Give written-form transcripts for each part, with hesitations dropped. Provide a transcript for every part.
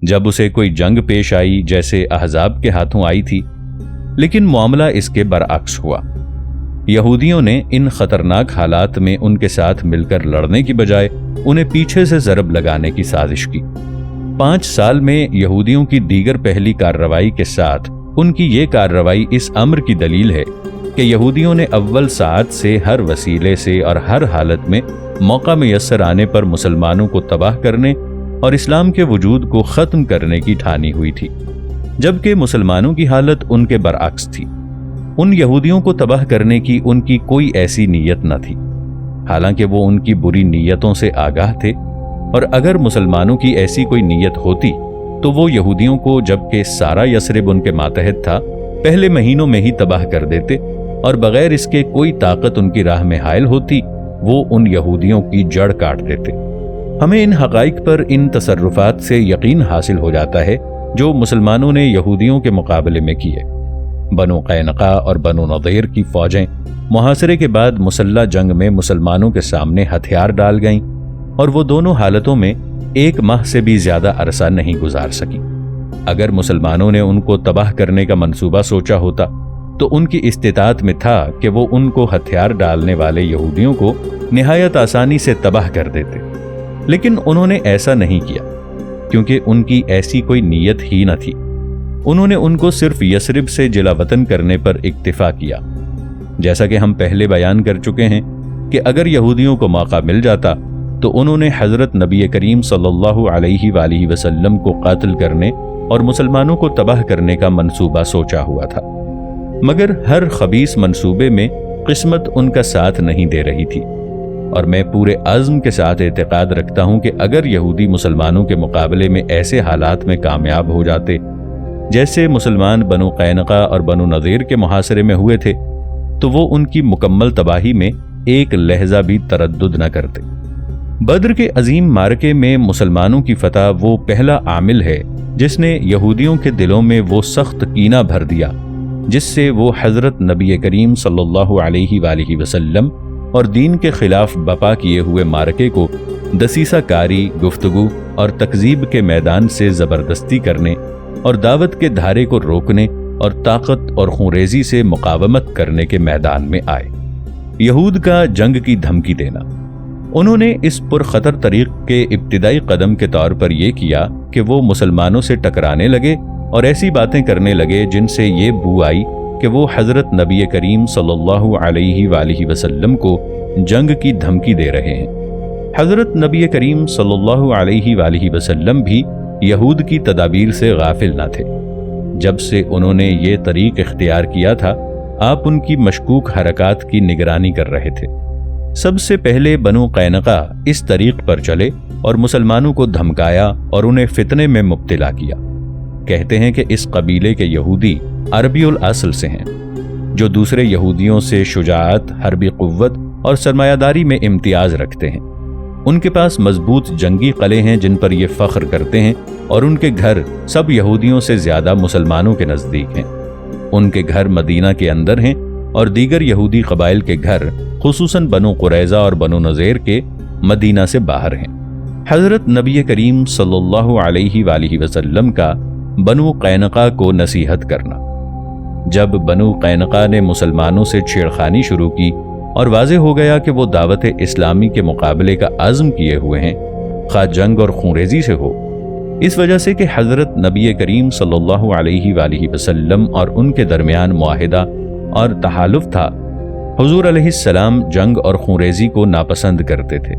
جب اسے کوئی جنگ پیش آئی جیسے احزاب کے ہاتھوں آئی تھی، لیکن معاملہ اس کے برعکس ہوا۔ یہودیوں نے ان خطرناک حالات میں ان کے ساتھ مل کر لڑنے کی بجائے انہیں پیچھے سے ضرب لگانے کی سازش کی۔ 5 سال میں یہودیوں کی دیگر پہلی کارروائی کے ساتھ ان کی یہ کارروائی اس امر کی دلیل ہے کہ یہودیوں نے اول ساعت سے ہر وسیلے سے اور ہر حالت میں موقع میسر آنے پر مسلمانوں کو تباہ کرنے اور اسلام کے وجود کو ختم کرنے کی ٹھانی ہوئی تھی، جبکہ مسلمانوں کی حالت ان کے برعکس تھی۔ ان یہودیوں کو تباہ کرنے کی ان کی کوئی ایسی نیت نہ تھی، حالانکہ وہ ان کی بری نیتوں سے آگاہ تھے، اور اگر مسلمانوں کی ایسی کوئی نیت ہوتی تو وہ یہودیوں کو، جبکہ سارا یثرب ان کے ماتحت تھا، پہلے مہینوں میں ہی تباہ کر دیتے، اور بغیر اس کے کوئی طاقت ان کی راہ میں حائل ہوتی وہ ان یہودیوں کی جڑ کاٹ دیتے۔ ہمیں ان حقائق پر ان تصرفات سے یقین حاصل ہو جاتا ہے جو مسلمانوں نے یہودیوں کے مقابلے میں کیے۔ بنو قینقاع اور بنو نضیر کی فوجیں محاصرے کے بعد مسلح جنگ میں مسلمانوں کے سامنے ہتھیار ڈال گئیں، اور وہ دونوں حالتوں میں 1 ماہ سے بھی زیادہ عرصہ نہیں گزار سکی۔ اگر مسلمانوں نے ان کو تباہ کرنے کا منصوبہ سوچا ہوتا تو ان کی استطاعت میں تھا کہ وہ ان کو ہتھیار ڈالنے والے یہودیوں کو نہایت آسانی سے تباہ کر دیتے، لیکن انہوں نے ایسا نہیں کیا، کیونکہ ان کی ایسی کوئی نیت ہی نہ تھی۔ انہوں نے ان کو صرف یثرب سے جلا وطن کرنے پر اکتفا کیا۔ جیسا کہ ہم پہلے بیان کر چکے ہیں کہ اگر یہودیوں کو موقع مل جاتا تو انہوں نے حضرت نبی کریم صلی اللہ علیہ وآلہ وسلم کو قتل کرنے اور مسلمانوں کو تباہ کرنے کا منصوبہ سوچا ہوا تھا، مگر ہر خبیث منصوبے میں قسمت ان کا ساتھ نہیں دے رہی تھی، اور میں پورے عزم کے ساتھ اعتقاد رکھتا ہوں کہ اگر یہودی مسلمانوں کے مقابلے میں ایسے حالات میں کامیاب ہو جاتے جیسے مسلمان بنو قینقاع اور بنو نضیر کے محاصرے میں ہوئے تھے، تو وہ ان کی مکمل تباہی میں ایک لحظہ بھی تردد نہ کرتے۔ بدر کے عظیم معرکے میں مسلمانوں کی فتح وہ پہلا عامل ہے جس نے یہودیوں کے دلوں میں وہ سخت کینہ بھر دیا جس سے وہ حضرت نبی کریم صلی اللہ علیہ وآلہ وسلم اور دین کے خلاف بپا کیے ہوئے معرکے کو دسیسہ کاری، گفتگو اور تکذیب کے میدان سے زبردستی کرنے اور دعوت کے دھارے کو روکنے اور طاقت اور خونریزی سے مقاومت کرنے کے میدان میں آئے۔ یہود کا جنگ کی دھمکی دینا۔ انہوں نے اس پرخطر طریق کے ابتدائی قدم کے طور پر یہ کیا کہ وہ مسلمانوں سے ٹکرانے لگے اور ایسی باتیں کرنے لگے جن سے یہ بو آئی کہ وہ حضرت نبی کریم صلی اللہ علیہ وآلہ وسلم کو جنگ کی دھمکی دے رہے ہیں۔ حضرت نبی کریم صلی اللہ علیہ وآلہ وسلم بھی یہود کی تدابیر سے غافل نہ تھے۔ جب سے انہوں نے یہ طریق اختیار کیا تھا، آپ ان کی مشکوک حرکات کی نگرانی کر رہے تھے۔ سب سے پہلے بنو قینقاع اس طریق پر چلے اور مسلمانوں کو دھمکایا اور انہیں فتنے میں مبتلا کیا۔ کہتے ہیں کہ اس قبیلے کے یہودی عربی الاصل سے ہیں، جو دوسرے یہودیوں سے شجاعت، حربی قوت اور سرمایہ داری میں امتیاز رکھتے ہیں۔ ان کے پاس مضبوط جنگی قلعے ہیں جن پر یہ فخر کرتے ہیں، اور ان کے گھر سب یہودیوں سے زیادہ مسلمانوں کے نزدیک ہیں۔ ان کے گھر مدینہ کے اندر ہیں اور دیگر یہودی قبائل کے گھر خصوصاً بنو قریظہ اور بنو نضیر کے مدینہ سے باہر ہیں۔ حضرت نبی کریم صلی اللہ علیہ وآلہ وسلم کا بنو قینقاع کو نصیحت کرنا۔ جب بنو قینقاع نے مسلمانوں سے چھیڑخانی شروع کی اور واضح ہو گیا کہ وہ دعوت اسلامی کے مقابلے کا عزم کیے ہوئے ہیں، خواہ جنگ اور خونریزی سے ہو، اس وجہ سے کہ حضرت نبی کریم صلی اللہ علیہ وآلہ وسلم اور ان کے درمیان معاہدہ اور تحالف تھا، حضور علیہ السلام جنگ اور خونریزی کو ناپسند کرتے تھے۔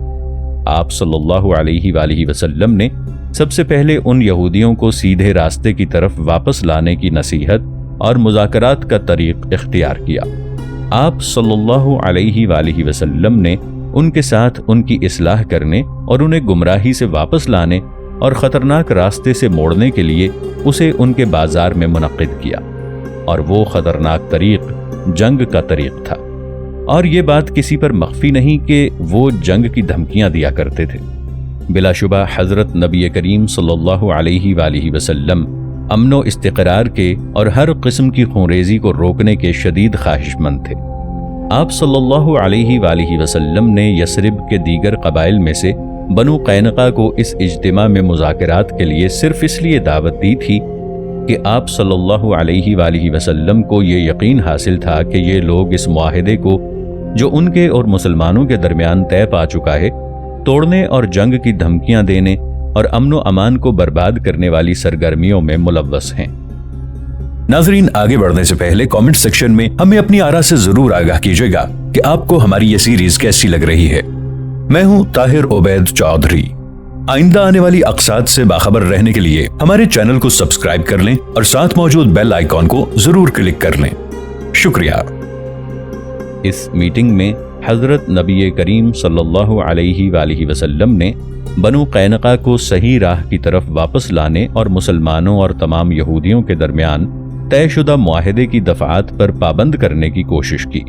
آپ صلی اللہ علیہ وآلہ وسلم نے سب سے پہلے ان یہودیوں کو سیدھے راستے کی طرف واپس لانے کی نصیحت اور مذاکرات کا طریق اختیار کیا۔ آپ صلی اللہ علیہ وآلہ وسلم نے ان کے ساتھ ان کی اصلاح کرنے اور انہیں گمراہی سے واپس لانے اور خطرناک راستے سے موڑنے کے لیے اسے ان کے بازار میں منعقد کیا، اور وہ خطرناک طریق جنگ کا طریق تھا۔ اور یہ بات کسی پر مخفی نہیں کہ وہ جنگ کی دھمکیاں دیا کرتے تھے۔ بلا شبہ حضرت نبی کریم صلی اللہ علیہ وآلہ وسلم امن و استقرار کے اور ہر قسم کی خونریزی کو روکنے کے شدید خواہش مند تھے۔ آپ صلی اللہ علیہ وآلہ وسلم نے یثرب کے دیگر قبائل میں سے بنو قینقا کو اس اجتماع میں مذاکرات کے لیے صرف اس لیے دعوت دی تھی کہ آپ صلی اللہ علیہ وآلہ وسلم کو یہ یقین حاصل تھا کہ یہ لوگ اس معاہدے کو جو ان کے اور مسلمانوں کے درمیان طے پا چکا ہے توڑنے اور جنگ کی دھمکیاں دینے اور امن و امان کو برباد کرنے والی سرگرمیوں میں ملوث ہیں۔ ناظرین، آگے بڑھنے سے پہلے کامنٹ سیکشن میں ہمیں اپنی آراء سے ضرور آگاہ کیجیے گا کہ آپ کو ہماری یہ سیریز کیسی لگ رہی ہے۔ میں ہوں طاہر عبید چودھری۔ آئندہ آنے والی اقساط سے باخبر رہنے کے لیے ہمارے چینل کو سبسکرائب کر لیں اور ساتھ موجود بیل آئیکن کو ضرور کلک کر لیں۔ شکریہ۔ اس میٹنگ میں حضرت نبی کریم صلی اللہ علیہ وآلہ وسلم نے بنو قینقا کو صحیح راہ کی طرف واپس لانے اور مسلمانوں اور تمام یہودیوں کے درمیان طے شدہ معاہدے کی دفعات پر پابند کرنے کی کوشش کی۔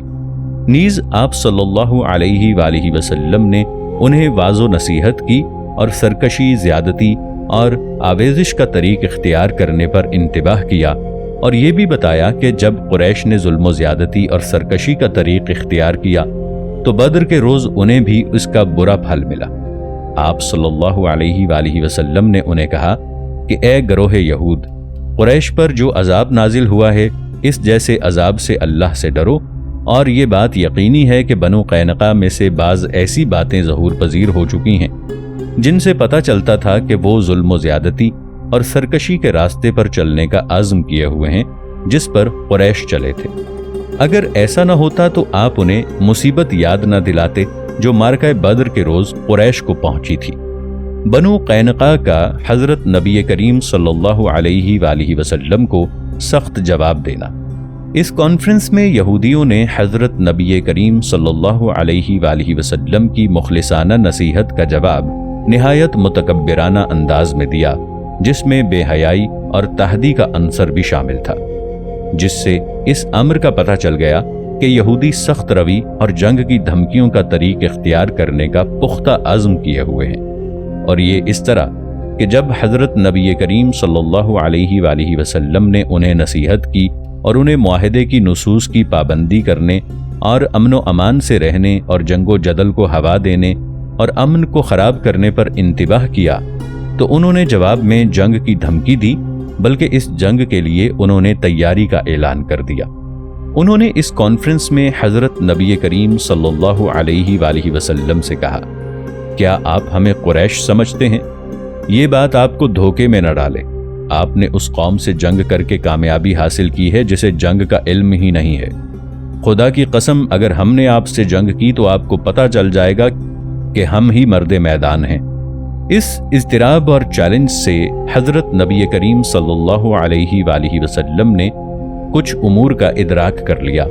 نیز آپ صلی اللہ علیہ وآلہ وسلم نے انہیں واض و نصیحت کی اور سرکشی، زیادتی اور آویزش کا طریق اختیار کرنے پر انتباہ کیا، اور یہ بھی بتایا کہ جب قریش نے ظلم و زیادتی اور سرکشی کا طریق اختیار کیا تو بدر کے روز انہیں بھی اس کا برا پھل ملا۔ آپ صلی اللہ علیہ وآلہ وسلم نے انہیں کہا کہ اے گروہ یہود، قریش پر جو عذاب نازل ہوا ہے اس جیسے عذاب سے اللہ سے ڈرو، اور یہ بات یقینی ہے کہ بنو قینقا میں سے بعض ایسی باتیں ظہور پذیر ہو چکی ہیں جن سے پتہ چلتا تھا کہ وہ ظلم و زیادتی اور سرکشی کے راستے پر چلنے کا عزم کیے ہوئے ہیں جس پر قریش چلے تھے۔ اگر ایسا نہ ہوتا تو آپ انہیں مصیبت یاد نہ دلاتے جو مارکہ بدر کے روز قریش کو پہنچی تھی۔ بنو قینقا کا حضرت نبی کریم صلی اللہ علیہ وآلہ وسلم کو سخت جواب دینا۔ اس کانفرنس میں یہودیوں نے حضرت نبی کریم صلی اللہ علیہ وآلہ وسلم کی مخلصانہ نصیحت کا جواب نہایت متکبرانہ انداز میں دیا، جس میں بے حیائی اور تحدی کا عنصر بھی شامل تھا، جس سے اس امر کا پتہ چل گیا کہ یہودی سخت روی اور جنگ کی دھمکیوں کا طریق اختیار کرنے کا پختہ عزم کیے ہوئے ہیں، اور یہ اس طرح کہ جب حضرت نبی کریم صلی اللہ علیہ وآلہ وسلم نے انہیں نصیحت کی اور انہیں معاہدے کی نصوص کی پابندی کرنے اور امن و امان سے رہنے اور جنگ و جدل کو ہوا دینے اور امن کو خراب کرنے پر انتباہ کیا تو انہوں نے جواب میں جنگ کی دھمکی دی، بلکہ اس جنگ کے لیے انہوں نے تیاری کا اعلان کر دیا۔ انہوں نے اس کانفرنس میں حضرت نبی کریم صلی اللہ علیہ وآلہ وسلم سے کہا، کیا آپ ہمیں قریش سمجھتے ہیں؟ یہ بات آپ کو دھوکے میں نہ ڈالے۔ آپ نے اس قوم سے جنگ کر کے کامیابی حاصل کی ہے جسے جنگ کا علم ہی نہیں ہے۔ خدا کی قسم، اگر ہم نے آپ سے جنگ کی تو آپ کو پتہ چل جائے گا کہ ہم ہی مرد میدان ہیں۔ اس اضطراب اور چیلنج سے حضرت نبی کریم صلی اللہ علیہ وآلہ وسلم نے کچھ امور کا ادراک کر لیا،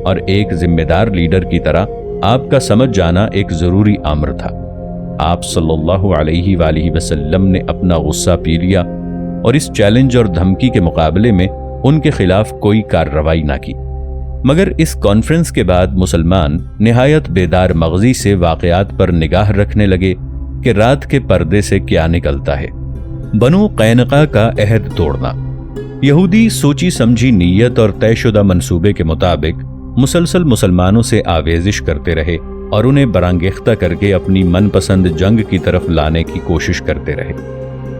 اور ایک ذمہ دار لیڈر کی طرح آپ کا سمجھ جانا ایک ضروری امر تھا۔ آپ صلی اللہ علیہ وآلہ وسلم نے اپنا غصہ پی لیا اور اس چیلنج اور دھمکی کے مقابلے میں ان کے خلاف کوئی کارروائی نہ کی، مگر اس کانفرنس کے بعد مسلمان نہایت بیدار مغزی سے واقعات پر نگاہ رکھنے لگے کہ رات کے پردے سے کیا نکلتا ہے۔ بنو قینقا کا عہد توڑنا۔ یہودی سوچی سمجھی نیت اور طے شدہ منصوبے کے مطابق مسلسل مسلمانوں سے آویزش کرتے رہے اور انہیں برانگیختہ کر کے اپنی من پسند جنگ کی طرف لانے کی کوشش کرتے رہے،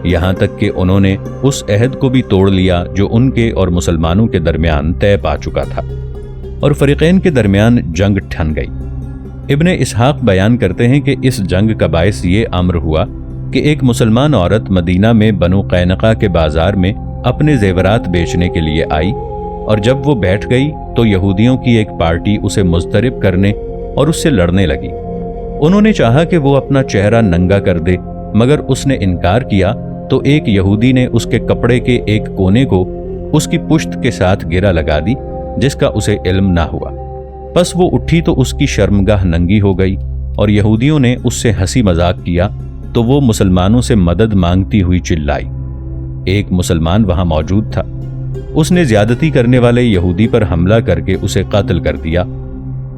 یہاں تک کہ انہوں نے اس عہد کو بھی توڑ لیا جو ان کے اور مسلمانوں کے درمیان طے پا چکا تھا، اور فریقین کے درمیان جنگ ٹھن گئی۔ ابن اسحاق بیان کرتے ہیں کہ اس جنگ کا باعث یہ امر ہوا کہ ایک مسلمان عورت مدینہ میں بنو قینقا کے بازار میں اپنے زیورات بیچنے کے لیے آئی، اور جب وہ بیٹھ گئی تو یہودیوں کی ایک پارٹی اسے مضطرب کرنے اور اس سے لڑنے لگی۔ انہوں نے چاہا کہ وہ اپنا چہرہ ننگا کر دے، مگر اس نے انکار کیا تو ایک یہودی نے اس کے کپڑے کے ایک کونے کو اس کی پشت کے ساتھ گرہ لگا دی، جس کا اسے علم نہ ہوا۔ پس وہ اٹھی تو اس کی شرمگاہ ننگی ہو گئی، اور یہودیوں نے اس سے ہنسی مذاق کیا تو وہ مسلمانوں سے مدد مانگتی ہوئی چلائی۔ ایک مسلمان وہاں موجود تھا، اس نے زیادتی کرنے والے یہودی پر حملہ کر کے اسے قتل کر دیا،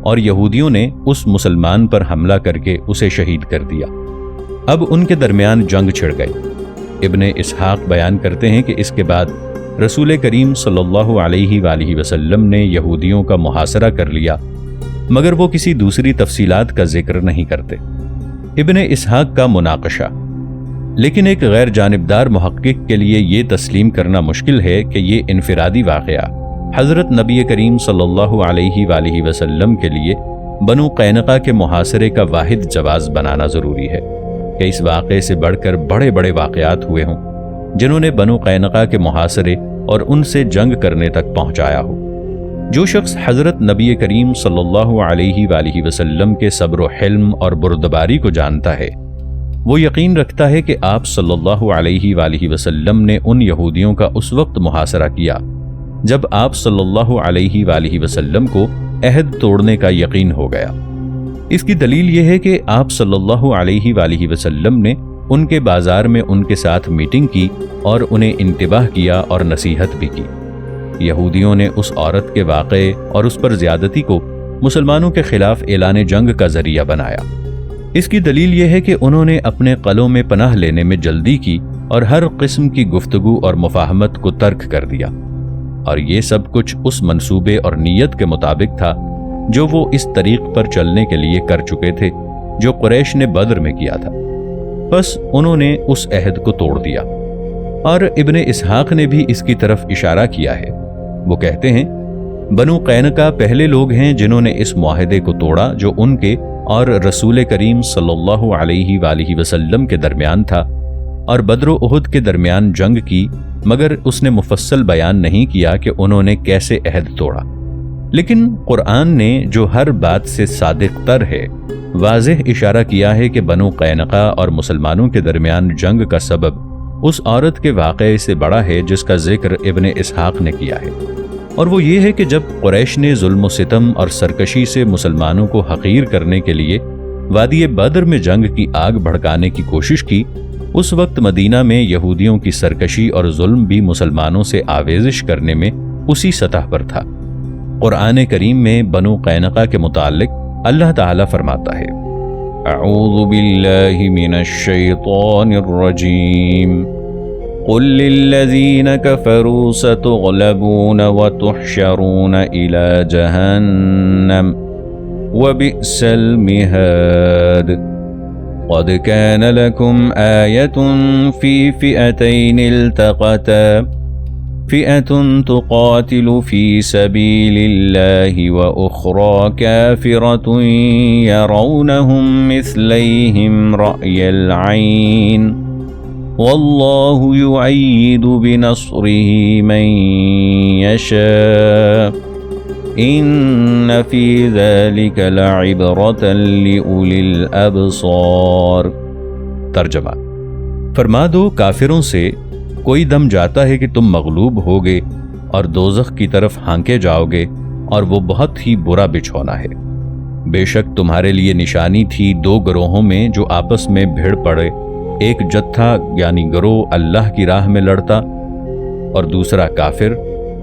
اور یہودیوں نے اس مسلمان پر حملہ کر کے اسے شہید کر دیا۔ اب ان کے درمیان جنگ چھڑ گئی۔ ابن اسحاق بیان کرتے ہیں کہ اس کے بعد رسول کریم صلی اللہ علیہ وآلہ وسلم نے یہودیوں کا محاصرہ کر لیا، مگر وہ کسی دوسری تفصیلات کا ذکر نہیں کرتے۔ ابن اسحاق کا مناقشہ۔ لیکن ایک غیر جانبدار محقق کے لیے یہ تسلیم کرنا مشکل ہے کہ یہ انفرادی واقعہ حضرت نبی کریم صلی اللہ علیہ وآلہ وسلم کے لیے بنو قینقاع کے محاصرے کا واحد جواز بنانا ضروری ہے کہ اس واقعے سے بڑھ کر بڑے بڑے واقعات ہوئے ہوں جنہوں نے بنو قینقاع کے محاصرے اور ان سے جنگ کرنے تک پہنچایا ہو۔ جو شخص حضرت نبی کریم صلی اللہ علیہ وآلہ وسلم کے صبر و حلم اور بردباری کو جانتا ہے، وہ یقین رکھتا ہے کہ آپ صلی اللہ علیہ وآلہ وسلم نے ان یہودیوں کا اس وقت محاصرہ کیا جب آپ صلی اللہ علیہ وآلہ وسلم کو عہد توڑنے کا یقین ہو گیا۔ اس کی دلیل یہ ہے کہ آپ صلی اللہ علیہ وآلہ وسلم نے ان کے بازار میں ان کے ساتھ میٹنگ کی اور انہیں انتباہ کیا اور نصیحت بھی کی۔ یہودیوں نے اس عورت کے واقعے اور اس پر زیادتی کو مسلمانوں کے خلاف اعلان جنگ کا ذریعہ بنایا۔ اس کی دلیل یہ ہے کہ انہوں نے اپنے قلعوں میں پناہ لینے میں جلدی کی اور ہر قسم کی گفتگو اور مفاہمت کو ترک کر دیا، اور یہ سب کچھ اس منصوبے اور نیت کے مطابق تھا جو وہ اس طریق پر چلنے کے لیے کر چکے تھے جو قریش نے بدر میں کیا تھا۔ بس انہوں نے اس عہد کو توڑ دیا۔ اور ابن اسحاق نے بھی اس کی طرف اشارہ کیا ہے۔ وہ کہتے ہیں بنو قینقاع پہلے لوگ ہیں جنہوں نے اس معاہدے کو توڑا جو ان کے اور رسول کریم صلی اللہ علیہ وآلہ وسلم کے درمیان تھا، اور بدر و احد کے درمیان جنگ کی، مگر اس نے مفصل بیان نہیں کیا کہ انہوں نے کیسے عہد توڑا۔ لیکن قرآن نے جو ہر بات سے صادق تر ہے واضح اشارہ کیا ہے کہ بنو قینقاع اور مسلمانوں کے درمیان جنگ کا سبب اس عورت کے واقعے سے بڑا ہے جس کا ذکر ابن اسحاق نے کیا ہے، اور وہ یہ ہے کہ جب قریش نے ظلم و ستم اور سرکشی سے مسلمانوں کو حقیر کرنے کے لیے وادی بدر میں جنگ کی آگ بھڑکانے کی کوشش کی، اس وقت مدینہ میں یہودیوں کی سرکشی اور ظلم بھی مسلمانوں سے آویزش کرنے میں اسی سطح پر تھا۔ قرآن کریم میں بنو قینقاع کے متعلق اللہ تعالیٰ فرماتا ہے اعوذ باللہ من الشیطان الرجیم قل للذین کفروا ستغلبون وتحشرون الى جہنم وبئس المہاد قد كان لكم آية في فئتين التقتا فئة تقاتل في سبيل الله وأخرى كافرة يرونهم مثليهم رأي العين والله يؤيد بنصره من يشاء ان فی ذلک لعبرۃ لأولی الابصار۔ ترجمہ: فرما دو کافروں سے کوئی دم جاتا ہے کہ تم مغلوب ہوگے اور دوزخ کی طرف ہانکے جاؤ گے، اور وہ بہت ہی برا بچھونا ہے۔ بے شک تمہارے لیے نشانی تھی دو گروہوں میں جو آپس میں بھیڑ پڑے، ایک جتھا یعنی گروہ اللہ کی راہ میں لڑتا اور دوسرا کافر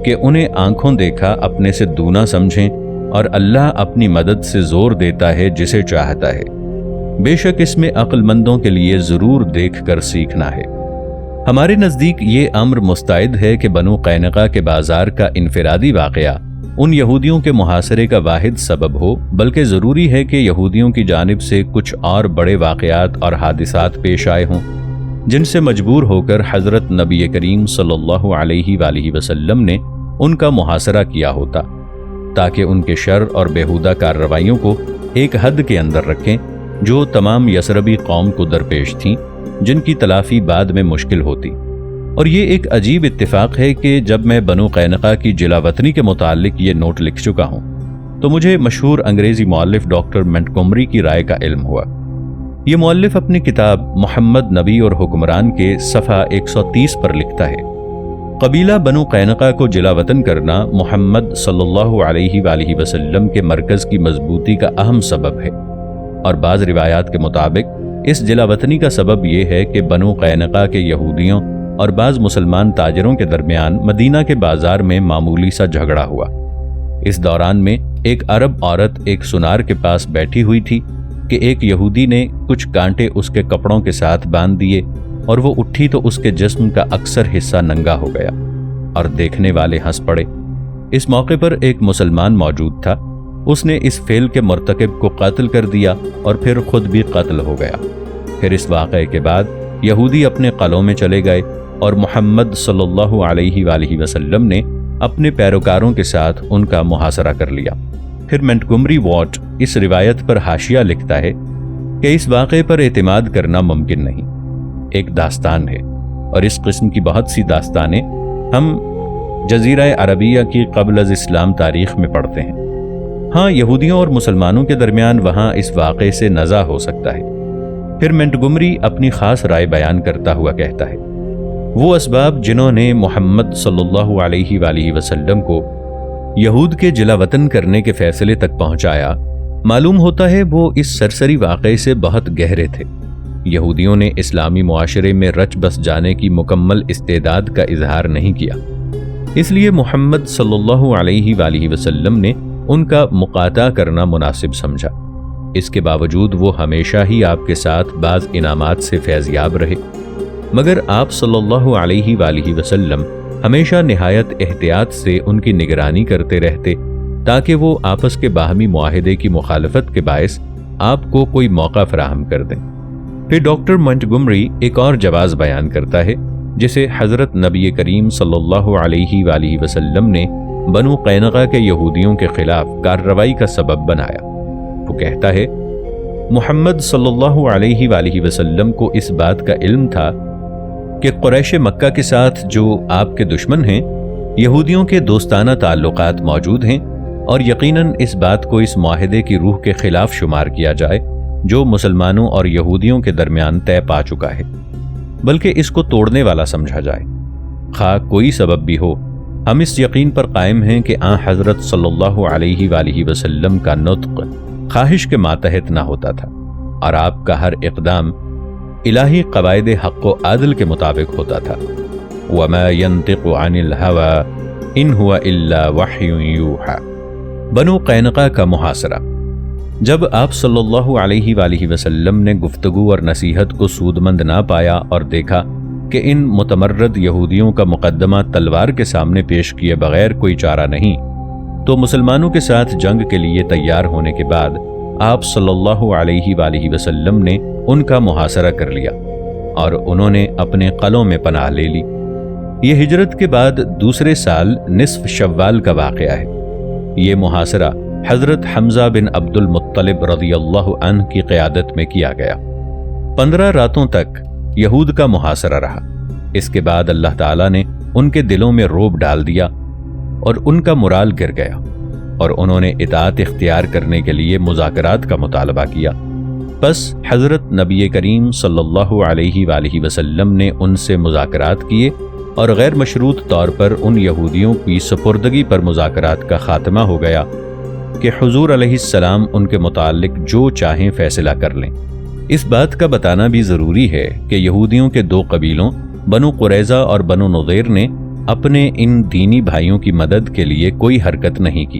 کہ انہیں آنکھوں دیکھا اپنے سے دونا سمجھیں، اور اللہ اپنی مدد سے زور دیتا ہے جسے چاہتا ہے۔ بے شک اس میں عقل مندوں کے لیے ضرور دیکھ کر سیکھنا ہے۔ ہمارے نزدیک یہ امر مستعد ہے کہ بنو قینقاع کے بازار کا انفرادی واقعہ ان یہودیوں کے محاصرے کا واحد سبب ہو، بلکہ ضروری ہے کہ یہودیوں کی جانب سے کچھ اور بڑے واقعات اور حادثات پیش آئے ہوں جن سے مجبور ہو کر حضرت نبی کریم صلی اللہ علیہ وآلہ وسلم نے ان کا محاصرہ کیا ہوتا، تاکہ ان کے شر اور بیہودہ کارروائیوں کو ایک حد کے اندر رکھیں جو تمام یثربی قوم کو درپیش تھیں، جن کی تلافی بعد میں مشکل ہوتی۔ اور یہ ایک عجیب اتفاق ہے کہ جب میں بنو قینقاع کی جلا وطنی کے متعلق یہ نوٹ لکھ چکا ہوں تو مجھے مشہور انگریزی مؤلف ڈاکٹر منٹگومری کی رائے کا علم ہوا۔ یہ مؤلف اپنی کتاب محمد نبی اور حکمران کے صفحہ 130 پر لکھتا ہے، قبیلہ بنو قینقاع کو جلا وطن کرنا محمد صلی اللہ علیہ وآلہ وسلم کے مرکز کی مضبوطی کا اہم سبب ہے، اور بعض روایات کے مطابق اس جلا وطنی کا سبب یہ ہے کہ بنو قینقاع کے یہودیوں اور بعض مسلمان تاجروں کے درمیان مدینہ کے بازار میں معمولی سا جھگڑا ہوا۔ اس دوران میں ایک عرب عورت ایک سنار کے پاس بیٹھی ہوئی تھی کہ ایک یہودی نے کچھ کانٹے اس کے کپڑوں کے ساتھ باندھ دیے، اور وہ اٹھی تو اس کے جسم کا اکثر حصہ ننگا ہو گیا، اور دیکھنے والے ہنس پڑے۔ اس موقع پر ایک مسلمان موجود تھا، اس نے اس فعل کے مرتکب کو قتل کر دیا اور پھر خود بھی قتل ہو گیا۔ پھر اس واقعے کے بعد یہودی اپنے قلعوں میں چلے گئے اور محمد صلی اللہ علیہ وآلہ وسلم نے اپنے پیروکاروں کے ساتھ ان کا محاصرہ کر لیا۔ پھر منٹگومری واٹ اس روایت پر حاشیہ لکھتا ہے کہ اس واقعے پر اعتماد کرنا ممکن نہیں، ایک داستان ہے، اور اس قسم کی بہت سی داستانیں ہم جزیرہ عربیہ کی قبل از اسلام تاریخ میں پڑھتے ہیں۔ ہاں، یہودیوں اور مسلمانوں کے درمیان وہاں اس واقعے سے نزاع ہو سکتا ہے۔ پھر منٹگومری اپنی خاص رائے بیان کرتا ہوا کہتا ہے، وہ اسباب جنہوں نے محمد صلی اللہ علیہ وآلہ وسلم کو یہود کے جلا وطن کرنے کے فیصلے تک پہنچایا، معلوم ہوتا ہے وہ اس سرسری واقعے سے بہت گہرے تھے۔ یہودیوں نے اسلامی معاشرے میں رچ بس جانے کی مکمل استعداد کا اظہار نہیں کیا، اس لیے محمد صلی اللہ علیہ وآلہ وسلم نے ان کا مقاطعہ کرنا مناسب سمجھا۔ اس کے باوجود وہ ہمیشہ ہی آپ کے ساتھ بعض انعامات سے فیضیاب رہے، مگر آپ صلی اللہ علیہ وآلہ وسلم ہمیشہ نہایت احتیاط سے ان کی نگرانی کرتے رہتے تاکہ وہ آپس کے باہمی معاہدے کی مخالفت کے باعث آپ کو کوئی موقع فراہم کر دیں۔ پھر ڈاکٹر منٹگومری ایک اور جواز بیان کرتا ہے جسے حضرت نبی کریم صلی اللہ علیہ وآلہ وسلم نے بنو قینقاع کے یہودیوں کے خلاف کارروائی کا سبب بنایا۔ وہ کہتا ہے، محمد صلی اللہ علیہ وآلہ وسلم کو اس بات کا علم تھا کہ قریش مکہ کے ساتھ جو آپ کے دشمن ہیں، یہودیوں کے دوستانہ تعلقات موجود ہیں، اور یقیناً اس بات کو اس معاہدے کی روح کے خلاف شمار کیا جائے جو مسلمانوں اور یہودیوں کے درمیان طے پا چکا ہے، بلکہ اس کو توڑنے والا سمجھا جائے۔ خواہ کوئی سبب بھی ہو، ہم اس یقین پر قائم ہیں کہ آن حضرت صلی اللہ علیہ وآلہ وسلم کا نطق خواہش کے ماتحت نہ ہوتا تھا، اور آپ کا ہر اقدام الہی قواعد حق و عادل کے مطابق ہوتا تھا۔ وَمَا يَنطِقُ عَنِ الْهَوَىٰ إِنْ هُوَ إِلَّا وَحْيٌ يُوحَىٰ۔ بنو قینقاع کا محاصرہ۔ جب آپ صلی اللہ علیہ وآلہ وسلم نے گفتگو اور نصیحت کو سودمند نہ پایا اور دیکھا کہ ان متمرد یہودیوں کا مقدمہ تلوار کے سامنے پیش کیے بغیر کوئی چارہ نہیں، تو مسلمانوں کے ساتھ جنگ کے لیے تیار ہونے کے بعد آپ صلی اللہ علیہ وآلہ وسلم نے ان کا محاصرہ کر لیا اور انہوں نے اپنے قلعوں میں پناہ لے لی۔ یہ ہجرت کے بعد دوسرے سال نصف شوال کا واقعہ ہے۔ یہ محاصرہ حضرت حمزہ بن عبد المطلب رضی اللہ عنہ کی قیادت میں کیا گیا۔ 15 راتوں تک یہود کا محاصرہ رہا۔ اس کے بعد اللہ تعالیٰ نے ان کے دلوں میں رعب ڈال دیا اور ان کا مورال گر گیا، اور انہوں نے اطاعت اختیار کرنے کے لیے مذاکرات کا مطالبہ کیا۔ پس حضرت نبی کریم صلی اللہ علیہ وآلہ وسلم نے ان سے مذاکرات کیے، اور غیر مشروط طور پر ان یہودیوں کی سپردگی پر مذاکرات کا خاتمہ ہو گیا کہ حضور علیہ السلام ان کے متعلق جو چاہیں فیصلہ کر لیں۔ اس بات کا بتانا بھی ضروری ہے کہ یہودیوں کے 2 قبیلوں بنو قریظہ اور بنو نضیر نے اپنے ان دینی بھائیوں کی مدد کے لیے کوئی حرکت نہیں کی۔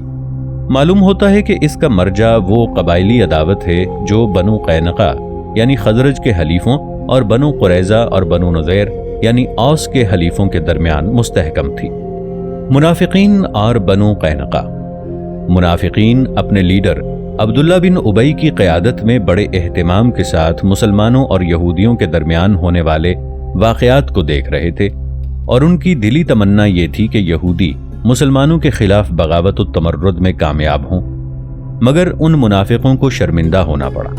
معلوم ہوتا ہے کہ اس کا مرجع وہ قبائلی عداوت ہے جو بنو قینقاع یعنی خزرج کے حلیفوں اور بنو قریظہ اور بنو نضیر یعنی اوس کے حلیفوں کے درمیان مستحکم تھی۔ منافقین اور بنو قینقاع۔ منافقین اپنے لیڈر عبداللہ بن ابی کی قیادت میں بڑے اہتمام کے ساتھ مسلمانوں اور یہودیوں کے درمیان ہونے والے واقعات کو دیکھ رہے تھے، اور ان کی دلی تمنا یہ تھی کہ یہودی مسلمانوں کے خلاف بغاوت و تمرد میں کامیاب ہوں، مگر ان منافقوں کو شرمندہ ہونا پڑا،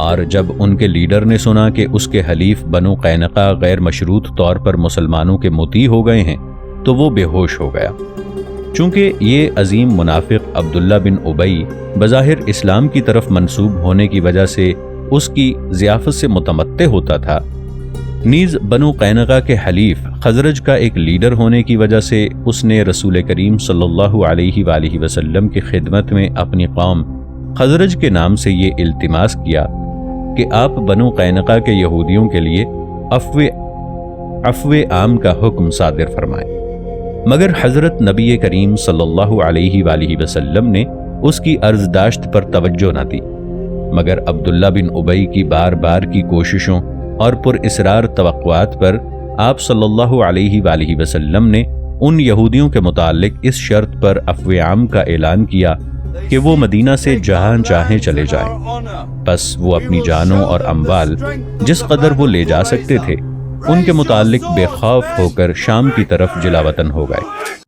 اور جب ان کے لیڈر نے سنا کہ اس کے حلیف بنو قینقاع غیر مشروط طور پر مسلمانوں کے مطیع ہو گئے ہیں تو وہ بے ہوش ہو گیا۔ چونکہ یہ عظیم منافق عبداللہ بن ابی بظاہر اسلام کی طرف منسوب ہونے کی وجہ سے اس کی ضیافت سے متمتع ہوتا تھا، نیز بنو قینقاع کے حلیف خزرج کا ایک لیڈر ہونے کی وجہ سے اس نے رسول کریم صلی اللہ علیہ وآلہ وسلم کی خدمت میں اپنی قوم خزرج کے نام سے یہ التماس کیا کہ آپ بنو قینقاع کے یہودیوں کے لیے عفو عام کا حکم صادر فرمائیں، مگر حضرت نبی کریم صلی اللہ علیہ وآلہ وسلم نے اس کی عرضداشت پر توجہ نہ دی، مگر عبداللہ بن ابی کی بار بار کی کوششوں اور پر اصرار توقعات پر آپ صلی اللہ علیہ وآلہ وسلم نے ان یہودیوں کے متعلق اس شرط پر عفو عام کا اعلان کیا کہ وہ مدینہ سے جہاں چاہیں چلے جائیں۔ بس وہ اپنی جانوں اور اموال جس قدر وہ لے جا سکتے تھے ان کے متعلق بے خوف ہو کر شام کی طرف جلا وطن ہو گئے۔